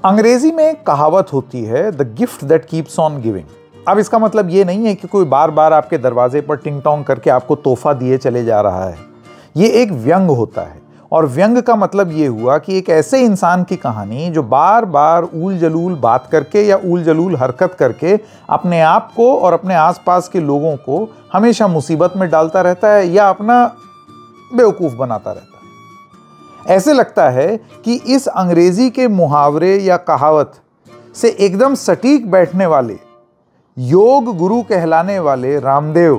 अंग्रेजी में एक कहावत होती है, the gift that keeps on giving. अब इसका मतलब ये नहीं है कि कोई बार बार आपके दरवाजे पर टिंग टोंग करके आपको तोहफा दिए चले जा रहा है। ये एक व्यंग होता है, और व्यंग का मतलब ये हुआ कि एक ऐसे इंसान की कहानी जो बार बार ऊल जलूल बात करके या ऊल जलूल हरकत करके अपने आप को और अपने आसपास के लोगों को हमेशा मुसीबत में डालता रहता है या अपना बेवकूफ़ बनाता रहता है। ऐसे लगता है कि इस अंग्रेजी के मुहावरे या कहावत से एकदम सटीक बैठने वाले योग गुरु कहलाने वाले रामदेव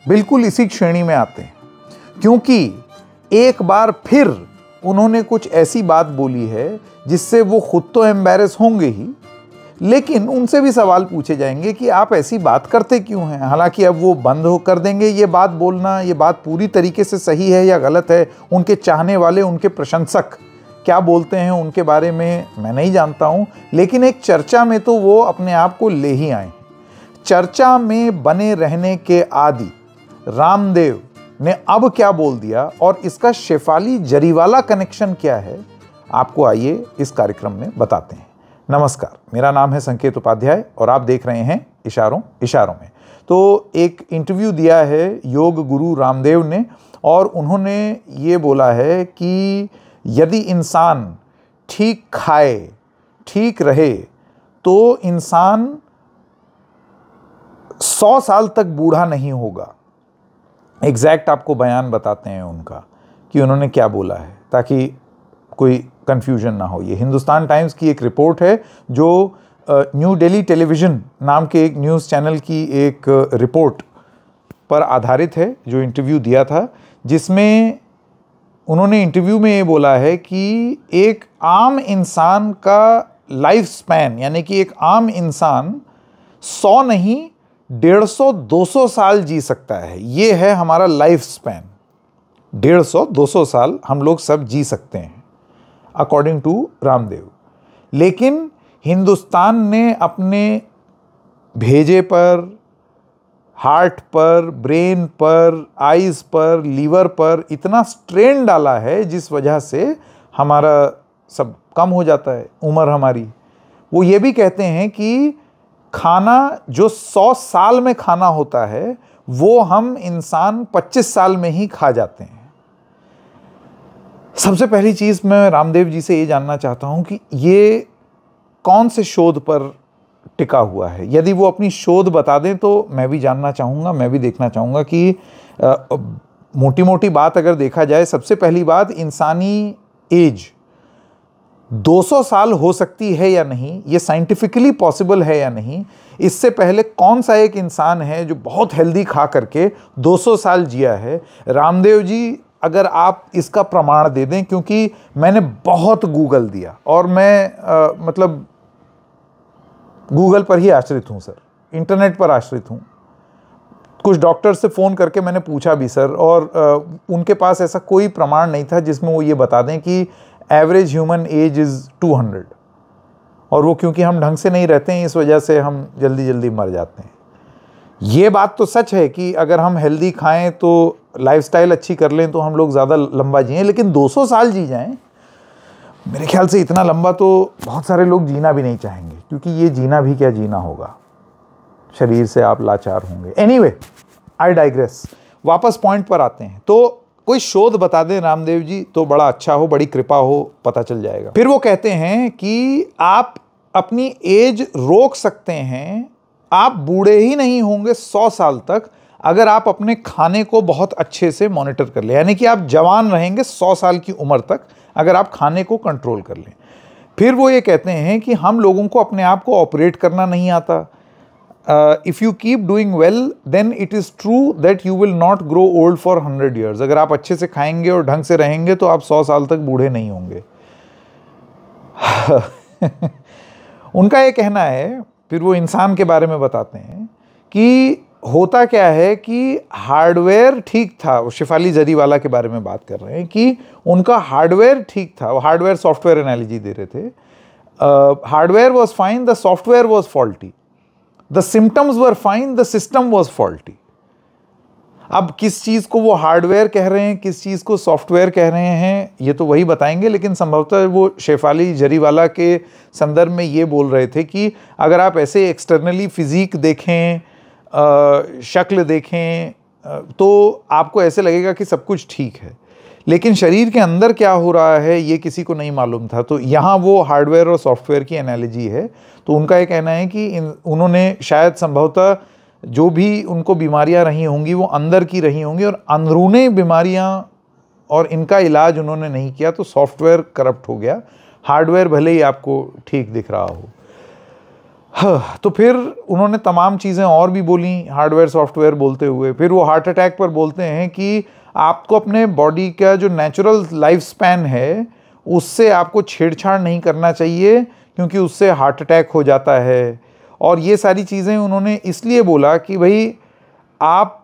बिल्कुल इसी श्रेणी में आते हैं, क्योंकि एक बार फिर उन्होंने कुछ ऐसी बात बोली है जिससे वो खुद तो एम्बैरेस होंगे ही, लेकिन उनसे भी सवाल पूछे जाएंगे कि आप ऐसी बात करते क्यों हैं। हालांकि अब वो बंद हो कर देंगे ये बात बोलना, ये बात पूरी तरीके से सही है या गलत है, उनके चाहने वाले, उनके प्रशंसक क्या बोलते हैं उनके बारे में मैं नहीं जानता हूं, लेकिन एक चर्चा में तो वो अपने आप को ले ही आए हैं। चर्चा में बने रहने के आदि रामदेव ने अब क्या बोल दिया और इसका शेफाली जरीवाला कनेक्शन क्या है, आपको आइए इस कार्यक्रम में बताते हैं। नमस्कार, मेरा नाम है संकेत उपाध्याय और आप देख रहे हैं इशारों इशारों में। तो एक इंटरव्यू दिया है योग गुरु रामदेव ने, और उन्होंने ये बोला है कि यदि इंसान ठीक खाए, ठीक रहे, तो इंसान 100 साल तक बूढ़ा नहीं होगा। एग्जैक्ट आपको बयान बताते हैं उनका कि उन्होंने क्या बोला है, ताकि कोई कंफ्यूजन ना हो। ये हिंदुस्तान टाइम्स की एक रिपोर्ट है जो न्यू दिल्ली टेलीविज़न नाम के एक न्यूज़ चैनल की एक रिपोर्ट पर आधारित है, जो इंटरव्यू दिया था, जिसमें उन्होंने इंटरव्यू में ये बोला है कि एक आम इंसान का लाइफ स्पैन, यानी कि एक आम इंसान 100 नहीं 150-200 साल जी सकता है। ये है हमारा लाइफ स्पैन। 150-200 साल हम लोग सब जी सकते हैं अकॉर्डिंग टू रामदेव। लेकिन हिंदुस्तान ने अपने भेजे पर, हार्ट पर, ब्रेन पर, आइज़ पर, लीवर पर इतना स्ट्रेन डाला है जिस वजह से हमारा सब कम हो जाता है, उम्र हमारी। वो ये भी कहते हैं कि खाना जो 100 साल में खाना होता है वो हम इंसान 25 साल में ही खा जाते हैं। सबसे पहली चीज़ मैं रामदेव जी से ये जानना चाहता हूँ कि ये कौन से शोध पर टिका हुआ है। यदि वो अपनी शोध बता दें तो मैं भी जानना चाहूँगा, मैं भी देखना चाहूँगा कि मोटी मोटी बात अगर देखा जाए, सबसे पहली बात, इंसानी एज 200 साल हो सकती है या नहीं, ये साइंटिफिकली पॉसिबल है या नहीं। इससे पहले कौन सा एक इंसान है जो बहुत हेल्दी खा करके 200 साल जिया है। रामदेव जी, अगर आप इसका प्रमाण दे दें, क्योंकि मैंने बहुत गूगल दिया और मैं मतलब गूगल पर ही आश्रित हूँ सर, इंटरनेट पर आश्रित हूँ। कुछ डॉक्टर से फ़ोन करके मैंने पूछा भी सर, और उनके पास ऐसा कोई प्रमाण नहीं था जिसमें वो ये बता दें कि एवरेज ह्यूमन एज इज़ 200, और वो क्योंकि हम ढंग से नहीं रहते हैं इस वजह से हम जल्दी जल्दी मर जाते हैं। ये बात तो सच है कि अगर हम हेल्दी खाएं तो लाइफस्टाइल अच्छी कर लें तो हम लोग ज़्यादा लंबा जिएं, लेकिन 200 साल जी जाएं, मेरे ख्याल से इतना लंबा तो बहुत सारे लोग जीना भी नहीं चाहेंगे, क्योंकि ये जीना भी क्या जीना होगा, शरीर से आप लाचार होंगे। Anyway, I digress. वापस पॉइंट पर आते हैं। तो कोई शोध बता दें रामदेव जी तो बड़ा अच्छा हो, बड़ी कृपा हो, पता चल जाएगा। फिर वो कहते हैं कि आप अपनी एज रोक सकते हैं, आप बूढ़े ही नहीं होंगे 100 साल तक अगर आप अपने खाने को बहुत अच्छे से मॉनिटर कर लें, यानी कि आप जवान रहेंगे 100 साल की उम्र तक अगर आप खाने को कंट्रोल कर लें। फिर वो ये कहते हैं कि हम लोगों को अपने आप को ऑपरेट करना नहीं आता। If you keep doing well then it is true that you will not grow old for 100 years. अगर आप अच्छे से खाएंगे और ढंग से रहेंगे तो आप 100 साल तक बूढ़े नहीं होंगे। उनका ये कहना है। फिर वो इंसान के बारे में बताते हैं कि होता क्या है कि हार्डवेयर ठीक था। वो शेफाली जरीवाला के बारे में बात कर रहे हैं कि उनका हार्डवेयर ठीक था। वो हार्डवेयर सॉफ्टवेयर एनालॉजी दे रहे थे। Hardware was fine, the software was faulty, the symptoms were fine, the system was faulty. अब किस चीज़ को वो हार्डवेयर कह रहे हैं, किस चीज़ को सॉफ्टवेयर कह रहे हैं, ये तो वही बताएंगे। लेकिन संभवतः वो शेफाली जरीवाला के संदर्भ में ये बोल रहे थे कि अगर आप ऐसे एक्सटर्नली फिजिक देखें, शक्ल देखें, तो आपको ऐसे लगेगा कि सब कुछ ठीक है, लेकिन शरीर के अंदर क्या हो रहा है ये किसी को नहीं मालूम था। तो यहाँ वो हार्डवेयर और सॉफ्टवेयर की एनालॉजी है। तो उनका ये कहना है कि उन्होंने शायद संभवतः जो भी उनको बीमारियां रही होंगी वो अंदर की रही होंगी, और अंदरूनी बीमारियां और इनका इलाज उन्होंने नहीं किया, तो सॉफ्टवेयर करप्ट हो गया, हार्डवेयर भले ही आपको ठीक दिख रहा हो। हाँ, तो फिर उन्होंने तमाम चीज़ें और भी बोली हार्डवेयर सॉफ्टवेयर बोलते हुए। फिर वो हार्ट अटैक पर बोलते हैं कि आपको अपने बॉडी का जो नेचुरल लाइफ स्पैन है उससे आपको छेड़छाड़ नहीं करना चाहिए, क्योंकि उससे हार्ट अटैक हो जाता है। और ये सारी चीज़ें उन्होंने इसलिए बोला कि भाई आप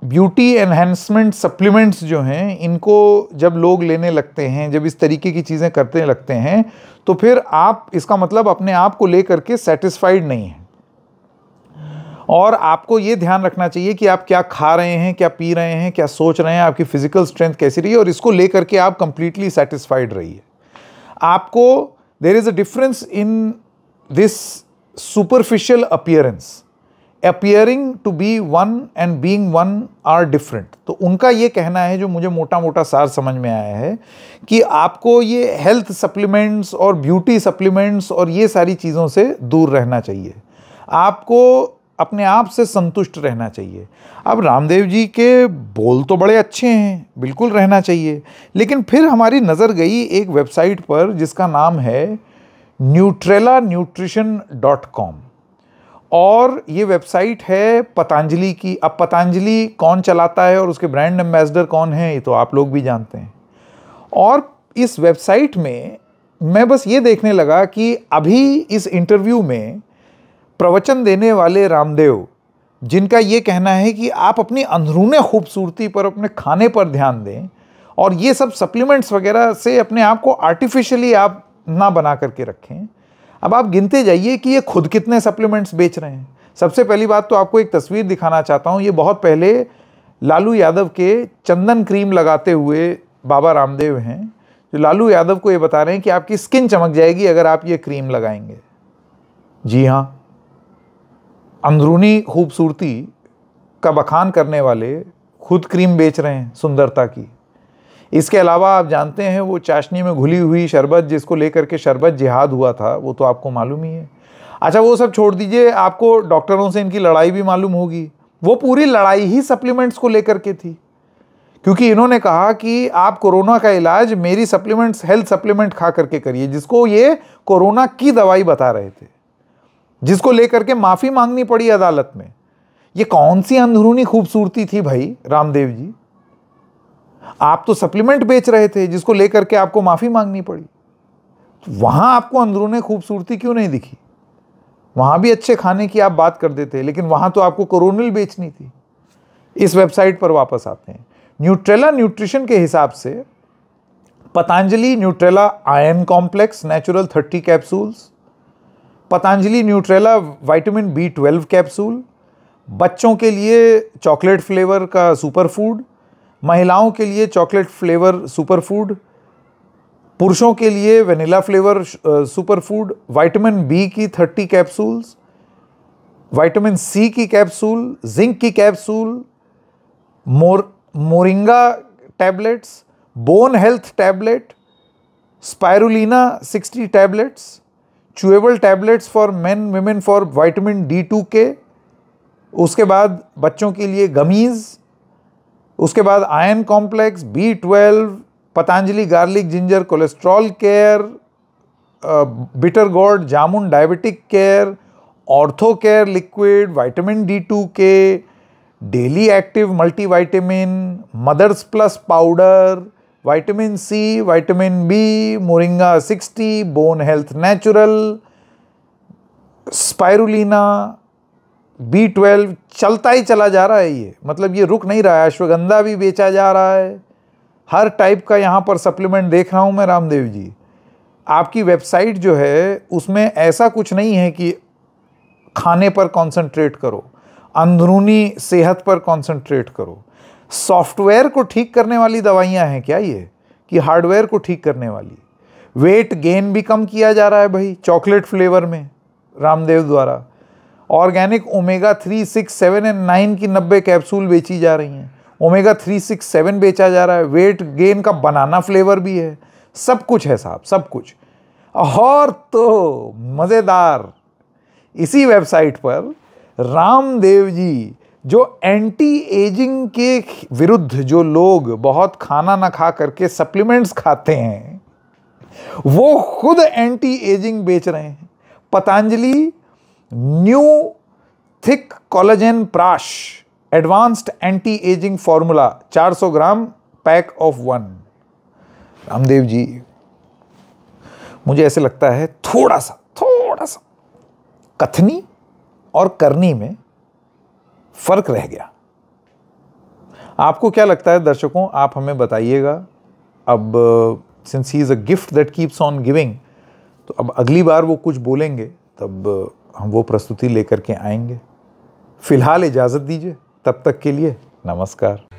ब्यूटी एनहेंसमेंट सप्लीमेंट्स जो हैं इनको जब लोग लेने लगते हैं, जब इस तरीके की चीज़ें करते लगते हैं, तो फिर आप इसका मतलब अपने आप को लेकर के सेटिस्फाइड नहीं हैं। और आपको ये ध्यान रखना चाहिए कि आप क्या खा रहे हैं, क्या पी रहे हैं, क्या सोच रहे हैं, आपकी फिजिकल स्ट्रेंथ कैसी रही है, और इसको लेकर के आप कंप्लीटली सेटिस्फाइड रहिए। आपको there is a difference in this superficial appearance, appearing to be one and being one are different। तो उनका ये कहना है, जो मुझे मोटा मोटा सार समझ में आया है, कि आपको ये हेल्थ सप्लीमेंट्स और ब्यूटी सप्लीमेंट्स और ये सारी चीज़ों से दूर रहना चाहिए, आपको अपने आप से संतुष्ट रहना चाहिए। अब रामदेव जी के बोल तो बड़े अच्छे हैं, बिल्कुल रहना चाहिए, लेकिन फिर हमारी नज़र गई एक वेबसाइट पर जिसका नाम है nutrelanutrition.com, और ये वेबसाइट है पतंजलि की। अब पतंजलि कौन चलाता है और उसके ब्रांड एम्बेसडर कौन है ये तो आप लोग भी जानते हैं। और इस वेबसाइट में मैं बस ये देखने लगा कि अभी इस इंटरव्यू में प्रवचन देने वाले रामदेव, जिनका ये कहना है कि आप अपनी अंदरूनी खूबसूरती पर, अपने खाने पर ध्यान दें, और ये सब सप्लीमेंट्स वगैरह से अपने आप को आर्टिफिशियली आप ना बना करके रखें। अब आप गिनते जाइए कि ये खुद कितने सप्लीमेंट्स बेच रहे हैं। सबसे पहली बात तो आपको एक तस्वीर दिखाना चाहता हूँ। ये बहुत पहले लालू यादव के चंदन क्रीम लगाते हुए बाबा रामदेव हैं, जो लालू यादव को ये बता रहे हैं कि आपकी स्किन चमक जाएगी अगर आप ये क्रीम लगाएंगे। जी हाँ, अंदरूनी खूबसूरती का बखान करने वाले खुद क्रीम बेच रहे हैं सुंदरता की। इसके अलावा आप जानते हैं वो चाशनी में घुली हुई शरबत, जिसको लेकर के शरबत जिहाद हुआ था, वो तो आपको मालूम ही है। अच्छा, वो सब छोड़ दीजिए, आपको डॉक्टरों से इनकी लड़ाई भी मालूम होगी। वो पूरी लड़ाई ही सप्लीमेंट्स को लेकर के थी, क्योंकि इन्होंने कहा कि आप कोरोना का इलाज मेरी सप्लीमेंट्स, हेल्थ सप्लीमेंट खा करके करिए, जिसको ये कोरोना की दवाई बता रहे थे, जिसको लेकर के माफ़ी मांगनी पड़ी अदालत में। ये कौन सी अंदरूनी खूबसूरती थी भाई रामदेव जी? आप तो सप्लीमेंट बेच रहे थे जिसको लेकर के आपको माफ़ी मांगनी पड़ी। तो वहाँ आपको अंदरूनी खूबसूरती क्यों नहीं दिखी? वहाँ भी अच्छे खाने की आप बात कर देते, लेकिन वहाँ तो आपको कोरोनिल बेचनी थी। इस वेबसाइट पर वापस आते हैं। न्यूट्रेला न्यूट्रिशन के हिसाब से Patanjali Nutrela iron complex natural 30 capsules, Patanjali Nutrela vitamin B12 capsule, बच्चों के लिए चॉकलेट फ्लेवर का सुपर फूड, महिलाओं के लिए चॉकलेट फ्लेवर सुपर फूड, पुरुषों के लिए vanilla flavour super food, vitamin B की 30 कैप्सूल्स, विटामिन C की कैप्सूल, जिंक की capsule, moringa tablets, bone health tablet, spirulina 60 tablets, chewable tablets for men women for vitamin D2K, उसके बाद बच्चों के लिए गमीज़, उसके बाद iron complex, B12, Patanjali garlic ginger cholesterol care, bitter gourd jamun diabetic care, ortho care liquid, vitamin D2K, daily active multivitamin, mothers plus powder, vitamin C, vitamin B, moringa 60, bone health natural, spirulina, B12, चलता ही चला जा रहा है ये, मतलब ये रुक नहीं रहा है। अश्वगंधा भी बेचा जा रहा है, हर टाइप का यहाँ पर सप्लीमेंट देख रहा हूँ मैं रामदेव जी। आपकी वेबसाइट जो है उसमें ऐसा कुछ नहीं है कि खाने पर कंसंट्रेट करो, अंदरूनी सेहत पर कंसंट्रेट करो। सॉफ्टवेयर को ठीक करने वाली दवाइयां हैं क्या ये, कि हार्डवेयर को ठीक करने वाली? वेट गेन भी कम किया जा रहा है भाई चॉकलेट फ्लेवर में रामदेव द्वारा। ऑर्गेनिक ओमेगा 3, 6, 7 एंड 9 की 90 कैप्सूल बेची जा रही हैं। ओमेगा 3, 6, 7 बेचा जा रहा है। वेट गेन का बनाना फ्लेवर भी है। सब कुछ है साहब, सब कुछ। और तो मज़ेदार, इसी वेबसाइट पर रामदेव जी जो एंटी एजिंग के विरुद्ध, जो लोग बहुत खाना ना खा करके सप्लीमेंट्स खाते हैं, वो खुद एंटी एजिंग बेच रहे हैं। Patanjali new thick collagen prash advanced anti ageing formula 400 gram pack of 1। Ramdev ji, मुझे ऐसे लगता है थोड़ा सा कथनी और करनी में फर्क रह गया। आपको क्या लगता है दर्शकों, आप हमें बताइएगा। अब since he is a gift that keeps on giving, तो अब अगली बार वो कुछ बोलेंगे तब हम वो प्रस्तुति लेकर के आएंगे। फिलहाल इजाज़त दीजिए, तब तक के लिए नमस्कार।